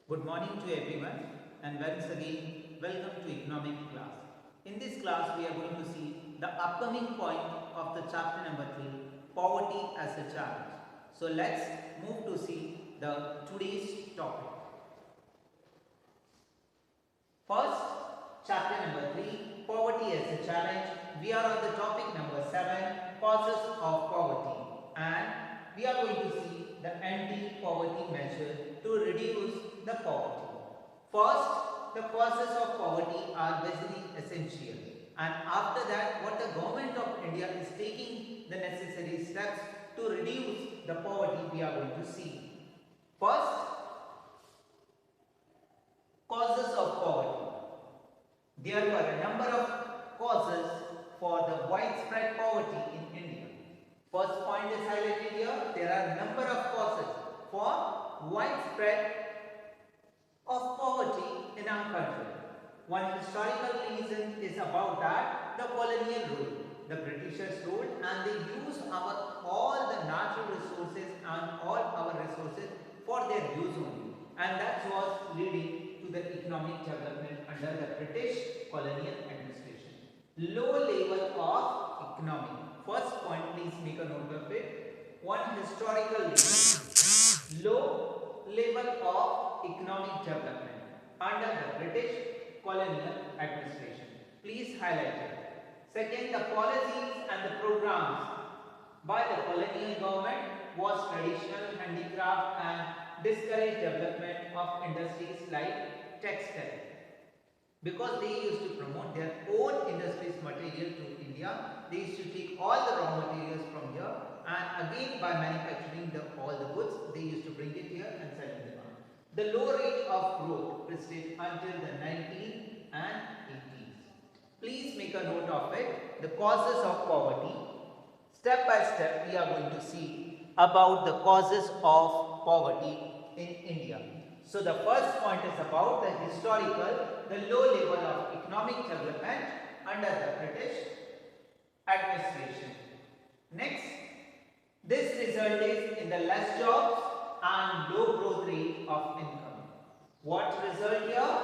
Good morning to everyone and once again welcome to economic class. In this class we are going to see the upcoming point of the chapter number 3, poverty as a challenge. So let's move to see the today's topic. First, chapter number 3, poverty as a challenge. We are on the topic number 7, causes of poverty, and we are going to see the anti-poverty measure to reduce the poverty. First, the causes of poverty are basically essential, and after that what the government of India is taking the necessary steps to reduce the poverty we are going to see. First, causes of poverty. There were a number of causes for the widespread poverty in India. First point is highlighted here. There are a number of causes for widespread of poverty in our country. One historical reason is about that the colonial rule. The Britishers ruled and they used all the natural resources and all our resources for their use only, and that was leading to the economic development under the British colonial administration. Low level of economy. First point, please make a note of it. One historical reason. Low level of economic development under the British colonial administration. Please highlight it. Second, the policies and the programs by the colonial government was traditional handicraft and discouraged development of industries like textile, because they used to promote their own industries material to India. They used to take all the raw materials from here, and again by manufacturing all the goods they used to bring it here and sell in the market. The low rate of growth persisted until the 19th and 80s. Please make a note of it. The causes of poverty. Step by step we are going to see about the causes of poverty in India. So the first point is about the low level of economic development under the British administration. Next, this resulted in the less jobs and low growth rate of income. What result here?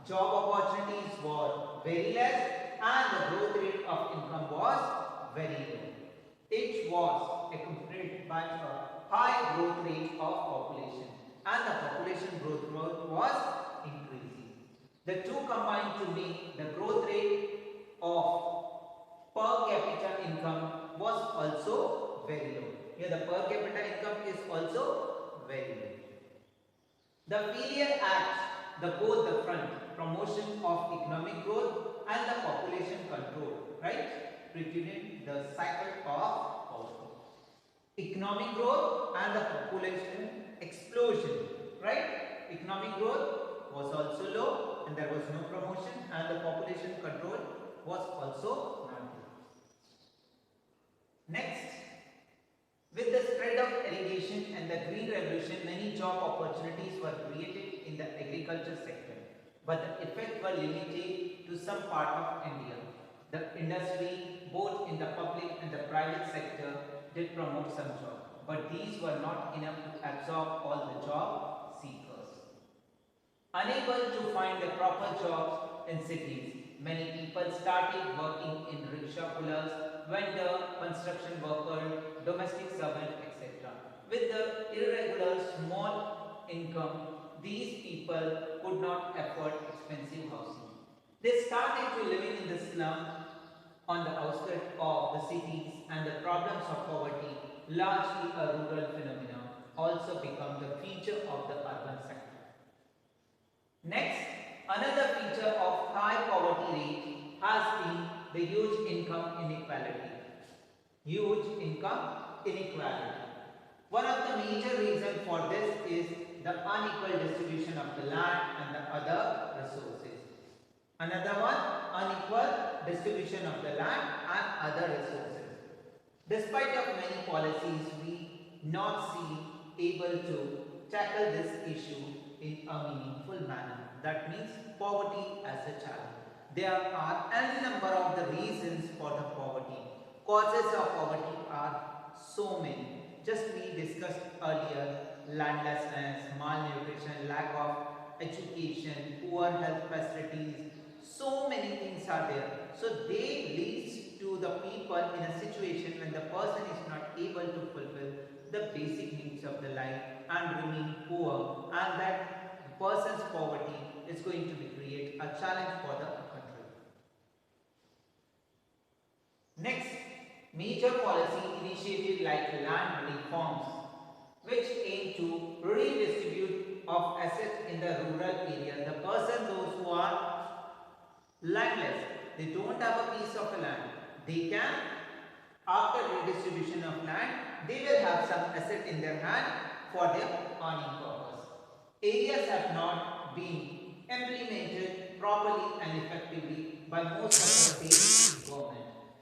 Job opportunities were very less and the growth rate of income was very low. It was accompanied by a high growth rate of population, and the population growth was increasing. The two combined to make the growth rate of per capita income was also very low. Here the per capita income is also very low. The failure at both the front, promotion of economic growth and the population control, right, preceded the cycle of poverty. Economic growth and the population explosion, right? Economic growth was also low and there was no promotion, and the population control was also not good. Next, with the spread of irrigation and the green revolution, many job opportunities were created in the agriculture sector, but the effects were limited to some part of India. The industry, both in the public and the private sector, did promote some jobs, but these were not enough to absorb all the job seekers. Unable to find the proper jobs in cities, many people started working in rickshaw pullers, vendor, construction worker, domestic servant, etc. With the irregular small income, these people could not afford expensive housing. They started to living in the slum on the outskirts of the cities, and the problems of poverty, largely a rural phenomenon, also become the feature of the urban sector. Next, another feature of high poverty rate has been the huge income inequality. Huge income inequality. One of the major reasons for this is the unequal distribution of the land and the other resources. Another one, unequal distribution of the land and other resources. Despite of many policies, we not see able to tackle this issue in a meaningful manner. That means poverty as a challenge. There are any number of the reasons for the poverty. Causes of poverty are so many. Just we discussed earlier landlessness, malnutrition, lack of education, poor health facilities. So many things are there. So they leads to the people in a situation when the person is not able to fulfill the basic needs of the life and remain poor, and that person's poverty is going to be create a challenge for the country. Next, major policy initiative like land reforms, which aim to redistribute of assets in the rural area. The person, those who are landless, they don't have a piece of land, they can, after redistribution of land, they will have some asset in their hand for their earning purpose. Areas have not been implemented properly and effectively by most of the state government.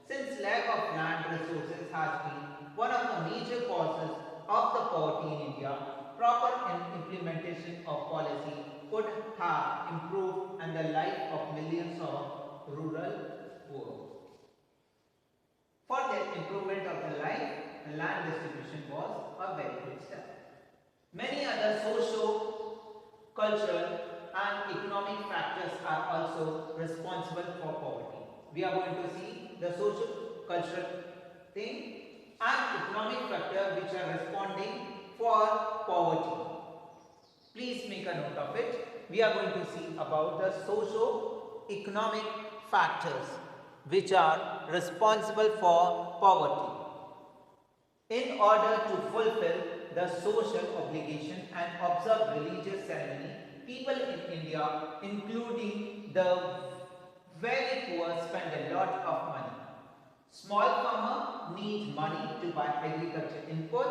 Since lack of land resources has been one of the major causes of the poverty in India, proper implementation of policy could have improved and the life of millions of rural poor. For the improvement of the life, the land distribution was a very good step. Many other socio-cultural and economic factors are also responsible for poverty. We are going to see the socio-cultural thing and economic factor which are responding for poverty. Please make a note of it. We are going to see about the socio-economic factors which are responsible for poverty. In order to fulfill the social obligation and observe religious ceremony, people in India, including the very poor, spend a lot of money. Small farmer needs money to buy agriculture input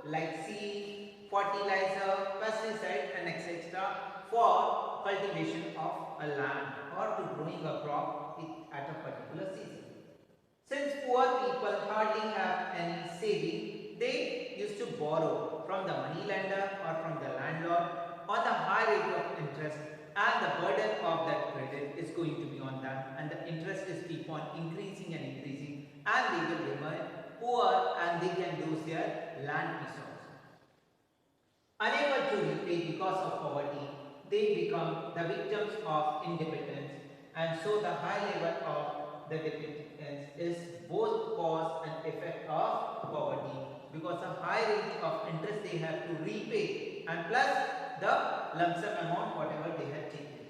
like seed, fertilizer, pesticide and etc. for cultivation of a land or to growing a crop at a particular season. Since poor people hardly have any saving, they used to borrow from the money lender or from the landlord on the high rate of interest, and the burden of that credit is going to be on them, and the interest is keep on increasing and increasing, and they will remain poor and they can lose their land piece also. Unable to repay because of poverty, they become the victims of independence, and so the high level of the dependence is both cause and effect of poverty, because the high rate of interest they have to repay and plus the lump sum amount whatever they have taken.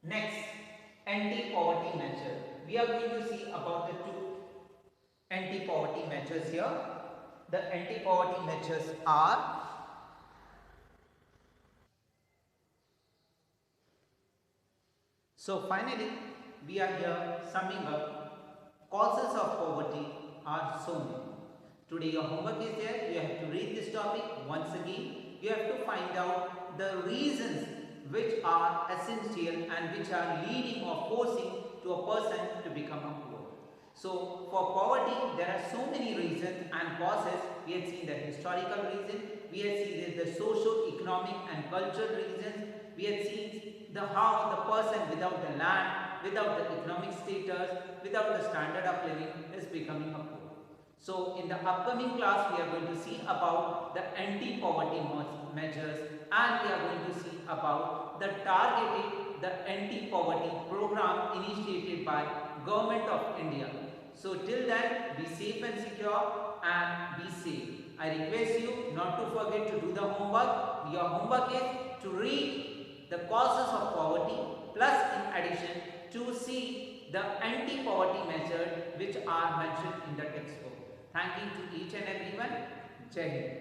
Next, anti-poverty measure. We are going to see about the two anti-poverty measures here. The anti-poverty measures are so finally we are here summing up causes of poverty are so many. Today your homework is there. You have to read this topic once again. You have to find out the reasons which are essential and which are leading or forcing to a person to become a poor. So for poverty there are so many reasons and causes. We have seen the historical reason, we have seen the socio-economic and cultural reasons, we have seen the how the person without the land, without the economic status, without the standard of living is becoming a poor. So in the upcoming class we are going to see about the anti-poverty measures, and we are going to see about the targeted the anti-poverty program initiated by Government of India. So till then, be safe and secure and be safe. I request you not to forget to do the homework. Your homework is to read the causes of poverty, plus in addition to see the anti-poverty measures which are mentioned in the textbook. Thank you to each and everyone. Jai Hind.